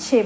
6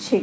6।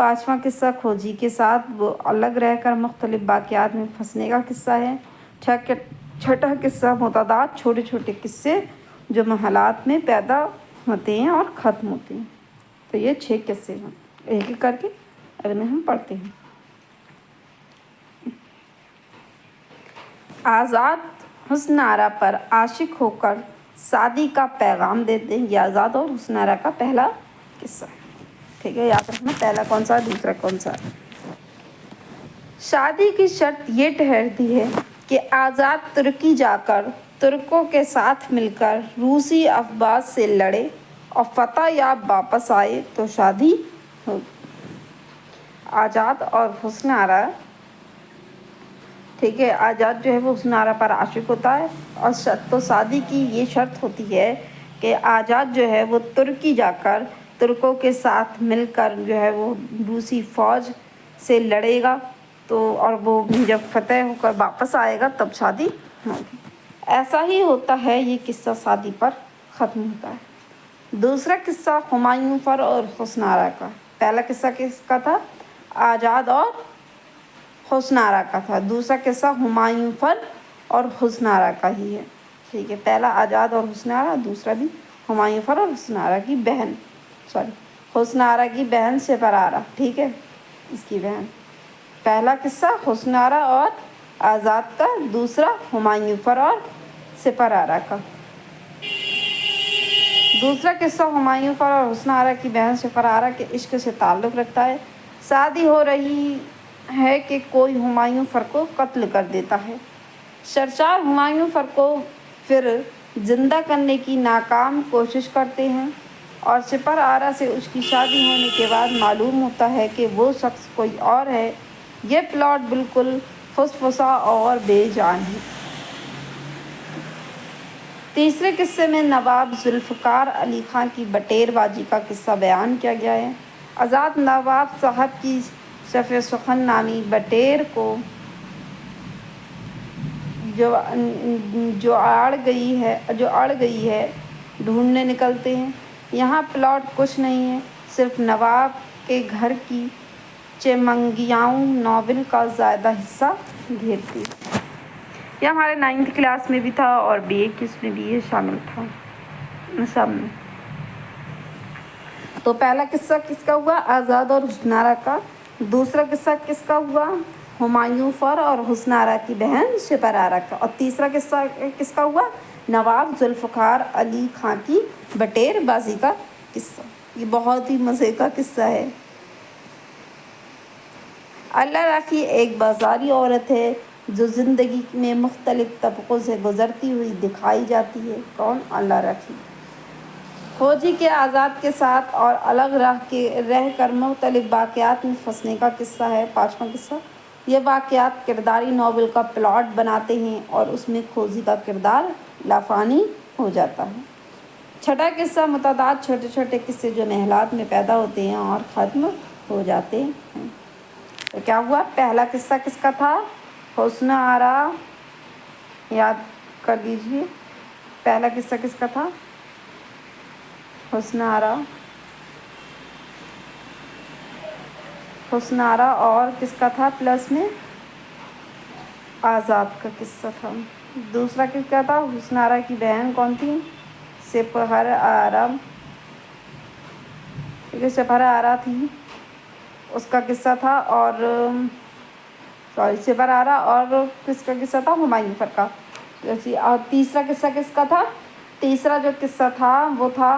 5واں قصہ کھوجی کے ساتھ وہ الگ رہ کر مختلف واقعات میں پھنسنے کا قصہ ہے۔ چھٹا قصہ متعدد چھوٹے چھوٹے قصے جو محلات میں پیدا ہوتے ہیں اور ختم ہوتے ہیں۔ تو یہ 6 قصے ہیں، ایک ایک کر کے اب میں ہم پڑھتے ہیں۔ آزاد حسن آرا پر عاشق ہو کر شادی کا پیغام دیتے ہیں۔ یہ آزاد اور حسن آرا کا پہلا قصہ ہے، ٹھیک ہے، یاد رکھنا پہلا کون سا ہے دوسرا کون سا ہے۔ شادی کی شرط یہ ٹھہرتی ہے کہ آزاد ترکی جا کر ترکوں کے ساتھ مل کر روسی افواج سے لڑے اور فتح یاب واپس آئے تو شادی ہوگی۔ آزاد اور حسن آرا، ٹھیک ہے، آزاد جو ہے وہ حسن آرا پر عاشق ہوتا ہے اور تو شادی کی یہ شرط ہوتی ہے کہ آزاد جو ہے وہ ترکی جا کر ترکوں کے ساتھ مل کر جو ہے وہ روسی فوج سے لڑے گا تو اور وہ جب فتح ہو کر واپس آئے گا تب شادی ہوگی۔ ایسا ہی ہوتا ہے، یہ قصہ شادی پر ختم ہوتا ہے۔ دوسرا قصہ ہمایوں پر اور حسن آرا کا۔ پہلا قصہ کس کا تھا؟ آزاد اور حسن آرا کا تھا۔ دوسرا قصہ ہمایوں پر اور حسن آرا کا ہی ہے، ٹھیک ہے۔ پہلا آزاد اور حسن آرا، دوسرا بھی ہمایوں پر اور حسن آرا کی بہن، حسن آرا کی بہن سپر آرا، ٹھیک ہے، اس کی بہن۔ پہلا قصہ حسن آرا اور آزاد کا، دوسرا ہمایوں پر اور سپر آرا کا۔ دوسرا قصہ ہمایوں پر اور حسن آرا کی بہن سپر آرا کے عشق سے تعلق رکھتا ہے۔ شادی ہو رہی ہے کہ کوئی ہمایوں پر کو قتل کر دیتا ہے۔ شہریار ہمایوں پر کو پھر زندہ کرنے کی ناکام کوشش کرتے ہیں اور سپر آرا سے اس کی شادی ہونے کے بعد معلوم ہوتا ہے کہ وہ شخص کوئی اور ہے۔ یہ پلاٹ بالکل فسفسا اور بے جان ہے۔ تیسرے قصے میں نواب ذوالفقار علی خان کی بٹیر بازی کا قصہ بیان کیا گیا ہے۔ آزاد نواب صاحب کی شفیع سخن نامی بٹیر کو جو اڑ گئی ہے ڈھونڈنے نکلتے ہیں۔ یہاں پلاٹ کچھ نہیں ہے، صرف نواب کے گھر کی چیمنگیاؤں ناول کا زیادہ حصہ گھیرتی ہے۔ یہ ہمارے 9th کلاس میں بھی تھا اور BA کی اس میں بھی یہ شامل تھا سب میں۔ تو پہلا قصہ کس کا ہوا؟ آزاد اور حسن آرا کا۔ دوسرا قصہ کس کا ہوا؟ ہمایوں پر اور حسن آرا کی بہن سپر آرا کا۔ اور تیسرا قصہ کس کا ہوا؟ نواب ذوالفقار علی خان کی بٹیر بازی کا قصہ۔ یہ بہت ہی مزے کا قصہ ہے۔ اللہ راکھی ایک بازاری عورت ہے جو زندگی میں مختلف طبقوں سے گزرتی ہوئی دکھائی جاتی ہے۔ کون؟ اللہ راکھی۔ کھوجی کے آزاد کے ساتھ اور الگ رہ کر مختلف واقعات میں پھنسنے کا قصہ ہے، 5واں قصہ۔ یہ واقعات کرداری ناول کا پلاٹ بناتے ہیں اور اس میں کھوجی کا کردار لافانی ہو جاتا ہے۔ چھٹا قصہ متعدد چھوٹے چھوٹے قصے جو محلات میں پیدا ہوتے ہیں اور ختم ہو جاتے ہیں۔ تو کیا ہوا؟ پہلا قصہ کس کا تھا؟ حسن آرا، یاد کر لیجیے، پہلا قصہ کس کا تھا؟ حسن آرا اور کس کا تھا پلس میں؟ آزاد کا قصہ تھا۔ دوسرا کس کا تھا؟ حسن آرا کی بہن کون تھی؟ سپر آرا، ٹھیک ہے، سپر آرا تھی، اس کا قصہ تھا۔ اور سپر آرا اور کس کا قصہ تھا؟ ہمایوں پر کا۔ اور تیسرا قصہ کس کا تھا؟ تیسرا جو قصہ تھا وہ تھا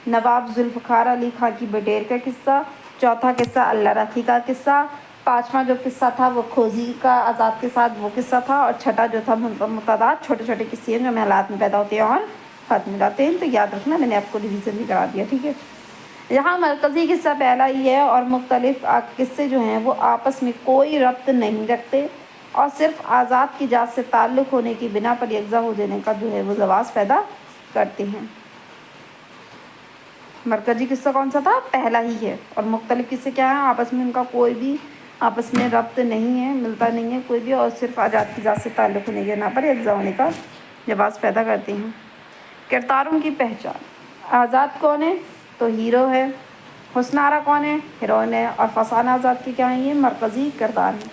نواب ذوالفقار علی خان کی بٹیر کا قصہ۔ چوتھا قصہ اللہ راکھی کا قصہ۔ 5واں جو قصہ تھا وہ کھوجی کا آزاد کے ساتھ وہ قصہ تھا۔ اور چھٹا جو تھا متعدد چھوٹے چھوٹے قصے جو محلات میں پیدا ہوتے ہیں اور ختم ہو جاتے ہیں۔ تو یاد رکھنا، میں نے آپ کو ریویژن بھی کرا دیا، ٹھیک ہے۔ یہاں مرکزی قصہ پہلا ہی ہے اور مختلف قصے جو ہیں وہ آپس میں کوئی ربط نہیں رکھتے اور صرف آزاد کی ذات سے تعلق ہونے کی بنا پر یکجا ہو جانے کا جو ہے وہ جواز پیدا کرتے ہیں۔ مرکزی قصہ کون سا تھا؟ پہلا ہی ہے، اور مختلف قصے کیا ہیں؟ آپس میں ان کا کوئی بھی آپس میں ربط نہیں ہے، ملتا نہیں ہے کوئی بھی، اور صرف آزاد کی ذات سے تعلق ہونے کے بنا پر یکجا ہونے کا جواز پیدا کرتے ہیں۔ کرداروں کی پہچان۔ آزاد کون ہے؟ تو ہیرو ہے، حسن آرا کون ہے؟ ہیروئن ہے، اور فسانہ آزاد کے کیا ہیں؟ یہ مرکزی کردار ہیں۔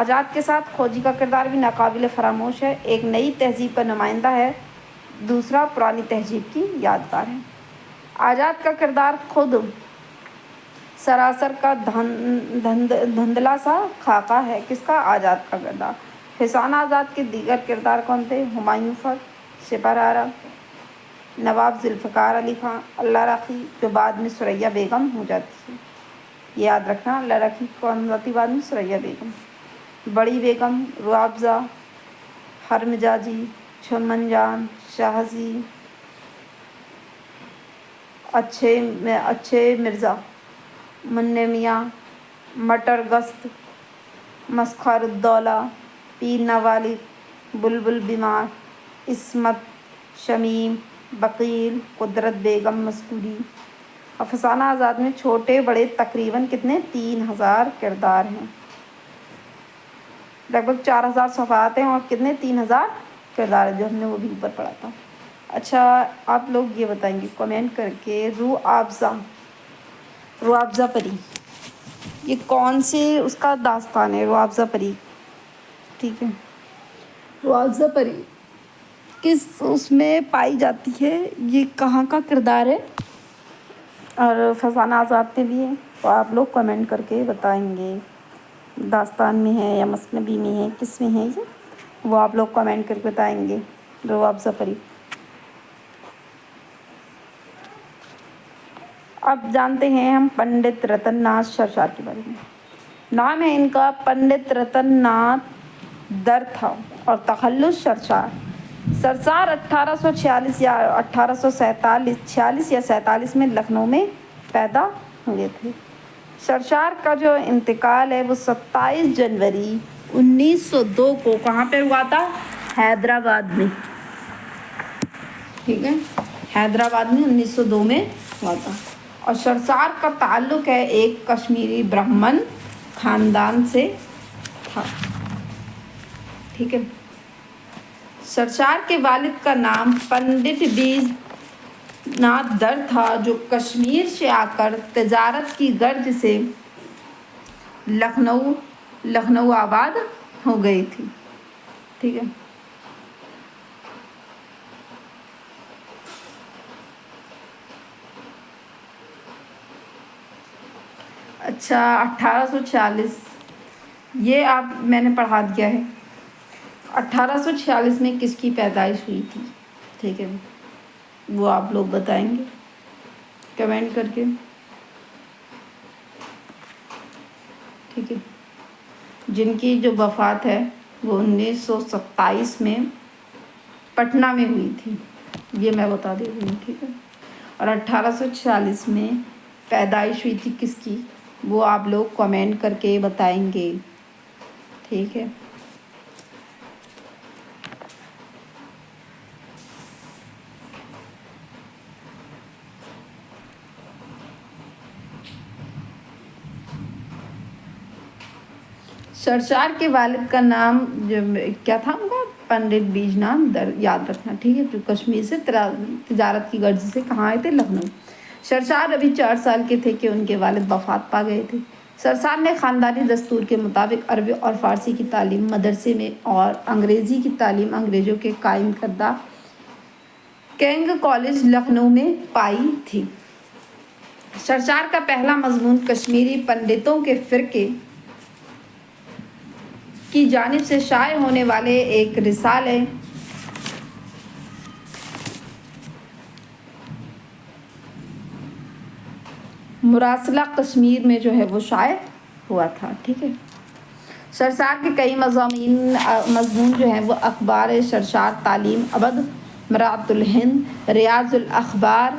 آزاد کے ساتھ کھوجی کا کردار بھی ناقابل فراموش ہے، ایک نئی تہذیب کا نمائندہ ہے، دوسرا پرانی تہذیب کی یادگار ہے۔ آزاد کا کردار خود سراسر کا دھندلا سا خاکہ ہے۔ کس کا؟ آزاد کا کردار۔ فسانہ آزاد کے دیگر کردار کون تھے؟ ہمایوں فر، سپر آرا، نواب ذوالفقار علی خان، اللہ راکھی جو بعد میں ثریا بیگم ہو جاتی ہے، یہ یاد رکھنا۔ اللہ راکھی کون ہوتی بعد میں؟ ثریا بیگم۔ بڑی بیگم، روابضہ، ہر مزاجی، چھمن جان، شاہزی، اچھے مرزا، منع میاں، مٹر گست، مسخر الدولہ، پیر نوالک، بلبل بیمار، عصمت، شمیم، بقیل، قدرت بیگم مذکوری۔ افسانہ آزاد میں چھوٹے بڑے تقریباً کتنے؟ 3000 کردار ہیں، لگ بھگ 4000 صفحات ہیں، اور کتنے؟ 3000 کردار ہیں، جو ہم نے وہ بھی اوپر پڑھا تھا۔ اچھا، آپ لوگ یہ بتائیں گے کمنٹ کر کے، روابضہ پری یہ کون سے اس کا داستان ہے؟ روابضہ پری، ٹھیک ہے، روابضہ پری کس اس میں پائی جاتی ہے؟ یہ کہاں کا کردار ہے؟ اور فسانہ آزاد میں بھی ہے، تو آپ لوگ کمنٹ کر کے بتائیں گے داستان میں ہے یا مثنوی میں ہے، کس میں ہے یہ، وہ آپ لوگ کمنٹ کر کے بتائیں گے۔ روابضہ پری۔ اب جانتے ہیں ہم پنڈت رتن ناتھ سرشار کے بارے میں۔ نام ہے ان کا پنڈت رتن ناتھ در تھا اور تخلص سرشار۔ سرشار 1846 یا 47 میں لکھنؤ میں پیدا ہوئے تھے۔ سرشار کا جو انتقال ہے وہ 27 جنوری 1902 کو کہاں پہ ہوا تھا؟ حیدرآباد میں، ٹھیک ہے، حیدرآباد میں 1902 میں ہوا تھا۔ اور سرشار کا تعلق ہے ایک کشمیری برہمن خاندان سے تھا، ٹھیک ہے۔ سرشار کے والد کا نام پنڈت بیج ناتھ در تھا، جو کشمیر سے آ کر تجارت کی غرض سے لکھنؤ آباد ہو گئی تھی، ٹھیک ہے۔ اچھا، 1846 یہ آپ میں نے پڑھا دیا ہے۔ 1846 میں کس کی پیدائش ہوئی تھی؟ ٹھیک ہے، وہ آپ لوگ بتائیں گے کمنٹ کر کے، ٹھیک ہے۔ جن کی جو وفات ہے وہ 1927 میں پٹنہ میں ہوئی تھی، یہ میں بتا دے رہی ہوں، ٹھیک ہے۔ اور 1846 میں پیدائش ہوئی تھی کس کی، وہ آپ لوگ کمنٹ کر کے بتائیں گے، ٹھیک ہے۔ سرشار کے والد کا نام کیا تھا ان کا؟ پنڈت بیج ناتھ در، یاد رکھنا، ٹھیک ہے، جو کشمیر سے تجارت کی غرض سے کہاں آئے تھے؟ لکھنؤ۔ سرشار ابھی 4 سال کے تھے کہ ان کے والد وفات پا گئے تھے۔ سرشار نے خاندانی دستور کے مطابق عربی اور فارسی کی تعلیم مدرسے میں اور انگریزی کی تعلیم انگریزوں کے قائم کردہ کنگ کالج لکھنؤ میں پائی تھی۔ سرشار کا پہلا مضمون کشمیری پنڈتوں کے فرقے کی جانب سے شائع ہونے والے ایک رسالے مراسلہ کشمیر میں جو ہے وہ شائع ہوا تھا، ٹھیک ہے۔ سرشار کے کئی مضمون جو ہیں وہ اخبار سرشار، تعلیم ابد، مرآت الہند، ریاض الاخبار،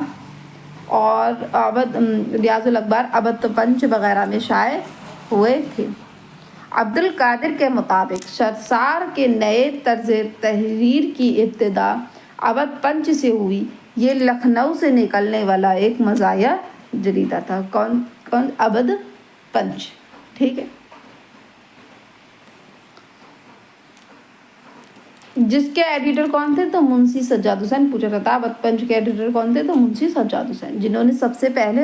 ابد پنچ وغیرہ میں شائع ہوئے تھے۔ عبد القادر کے مطابق سرشار کے نئے طرز تحریر کی ابتدا ابد پنچ سے ہوئی، یہ لکھنؤ سے نکلنے والا ایک مزاحیہ جریدہ تھا۔ کون؟ ابد پنچ، ٹھیک ہے۔ جس کے ایڈیٹر کون تھے؟ تو منشی سجاد حسین. پوچھا تھا تابت پنچ کے ایڈیٹر کون تھے؟ تو منشی سجاد حسین، جنہوں نے سب سے پہلے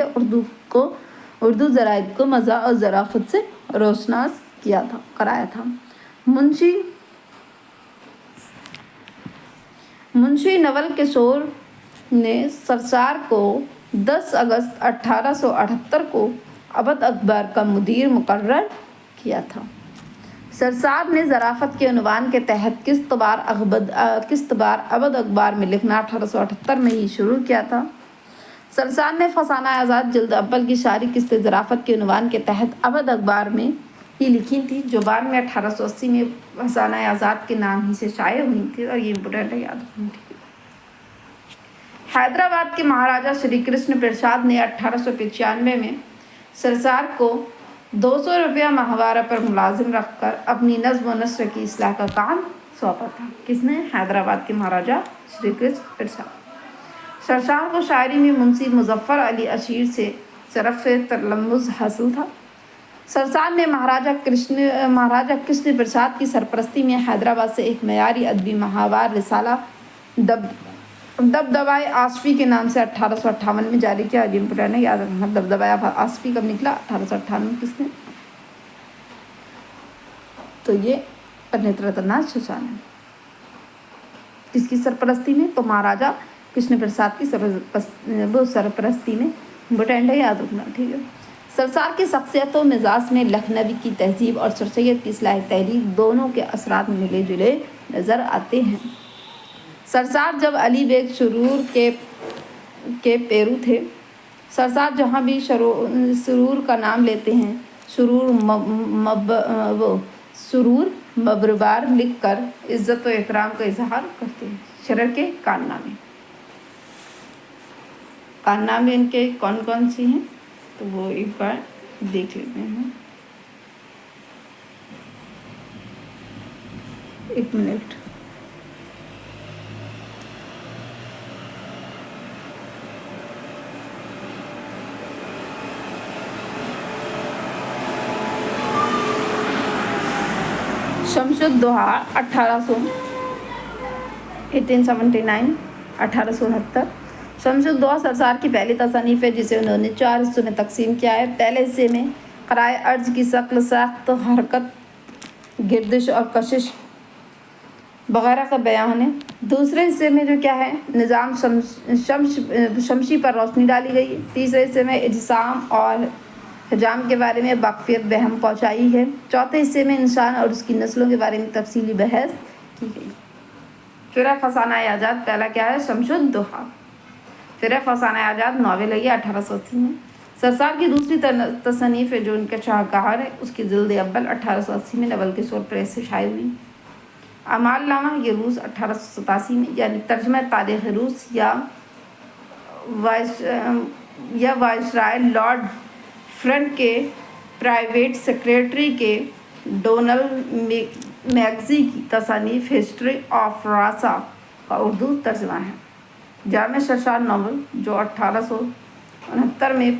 اردو جرائد کو مزاح اور ظرافت سے روشناس کرایا تھا. منشی نول کشور نے سرسار کو 10 اگست 1878 کو اودھ اخبار کا مدیر مقرر کیا تھا. سرسار نے ظرافت کے عنوان کے تحت قسط بار اودھ اخبار میں لکھنا 1878 میں ہی شروع کیا تھا. سرسار نے فسانہ آزاد جلد اول کی ساری قسطیں ظرافت کے عنوان کے تحت اودھ اخبار میں ہی لکھی تھی، جو بعد میں 1880 میں فسانہ آزاد کے نام ہی سے شائع ہوئی تھی. اور یہ امپورٹنٹ ہے، یاد رکھنا. حیدرآباد کے مہاراجا شری کرشن پرساد نے 1895 میں سرسار کو 200 روپیہ ماہوارہ پر ملازم رکھ کر اپنی نظم و نثر کی اصلاح کا کام سونپا تھا. کس نے؟ حیدرآباد کے مہاراجا شری کرشن پرساد. سرسار کو شاعری میں منشی مظفر علی اشیر سے شرف تلمذ حاصل تھا. سرسار نے مہاراجا کرشن پرساد کی سرپرستی میں حیدرآباد سے ایک معیاری ادبی ماہوار رسالہ دبدبۂ آصفی کے نام سے 1858 میں جاری کیا. یہ امپورٹنٹ ہے، یاد رکھنا. دبدبۂ آصفی کب نکلا؟ 1858 میں. کس نے؟ تو یہ پنڈت رتن ناتھ شاہ نے. کس کی سرپرستی میں؟ تو مہاراجا کرشن پرساد کی سرپرستی میں. امپورٹنٹ ہے، یاد رکھنا. ٹھیک ہے. سرسار کی شخصیت و مزاج میں لکھنوی کی تہذیب اور سر سید کی اصلاحی تحریک دونوں کے اثرات ملے جلے نظر آتے ہیں. سرسار جب علی بیگ سرور کے پیرو تھے. سرسار جہاں بھی سرور کا نام لیتے ہیں سرور مبربار لکھ کر عزت و اکرام کا اظہار کرتے ہیں. شرر کے کارنامے ان کے کون کون سی ہیں؟ تو وہ ایک بار دیکھ لیتے ہیں. ایک منٹ. شمس الدوحہ 1879. شمس الدوحہ سرسار کی پہلی تصنیف ہے جسے انہوں نے 4 حصوں میں تقسیم کیا ہے. پہلے حصے میں قرائے ارض کی شکل، ساخت، حرکت، گردش اور کشش وغیرہ کا بیان ہے. دوسرے حصے میں جو کیا ہے، نظام شمسی پر روشنی ڈالی گئی ہے. تیسرے حصے میں اجسام اور حجام کے بارے میں واقفیت بہم پہنچائی ہے. چوتھے حصے میں انسان اور اس کی نسلوں کے بارے میں تفصیلی بحث کی گئی. پھر فسانہ آزاد پہلا کیا ہے؟ شمس الدوحہ. پھر فسانہ آزاد ناول ہے، یہ 1880 میں. سرسار کی دوسری تصنیف ہے جو ان کا شاہکار ہے، اس کی جلد اول 1880 میں نول کشور پریس سے شائع ہوئی. اعمال نامہ، یہ روس 1887 میں، یعنی ترجمہ تاریخ روس یا وائسرائے لارڈ فرنٹ کے پرائیویٹ سیکریٹری کے ڈونلڈ میکزی کی تصانیف ہسٹری آف راسا کا اردو ترجمہ ہے. جامع سرسار ناول جو 1869 میں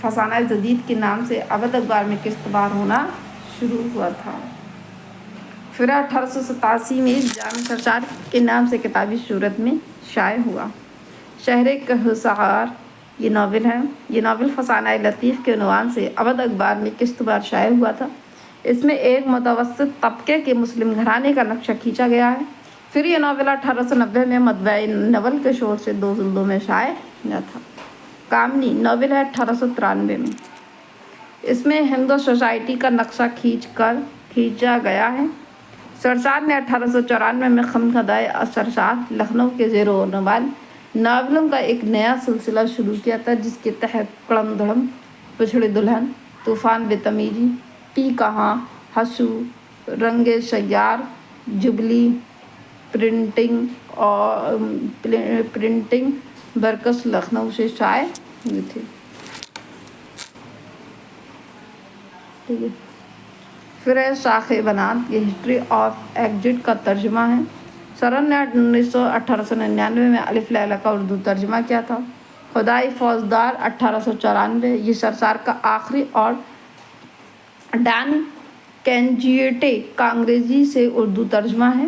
فسانہ جدید کے نام سے اودھ اخبار میں قسط بار ہونا شروع ہوا تھا. پھر 1887 میں جامع سرسار کے نام سے کتابی صورت میں شائع ہوا. شہر کہسار یہ ناول ہے. یہ ناول فسانہ لطیف کے عنوان سے اودھ اخبار میں قسط بار شائع ہوا تھا. اس میں ایک متوسط طبقے کے مسلم گھرانے کا نقشہ کھینچا گیا ہے. پھر یہ ناول 1890 میں مطبعہ نول کشور سے 2 جلدوں میں شائع ہوا تھا. کامنی ناول ہے 1893 میں. اس میں ہندو سوسائٹی کا نقشہ کھینچا گیا ہے. سرسار نے 1894 میں خانقاہِ سرسار لکھنؤ کے زیر عنوان ناولوں کا ایک نیا سلسلہ شروع کیا تھا، جس کے تحت کڑم دھڑم، پچھڑی دلہن، طوفان بے تمیزی، پی کہاں، ہسو، رنگ سیار، جبلی، پرنٹنگ برکس لکھنؤ سے شائع ہوئے تھے. ٹھیک ہے. پھر شاخ بنات، یہ ہسٹری آف ایگزٹ کا ترجمہ ہے. سرن نے 1899 میں الف لیلا کا اردو ترجمہ کیا تھا. خدائے فوجدار 1894، یہ سرسار کا آخری اور ڈان کینجیٹے کا انگریزی سے اردو ترجمہ ہے.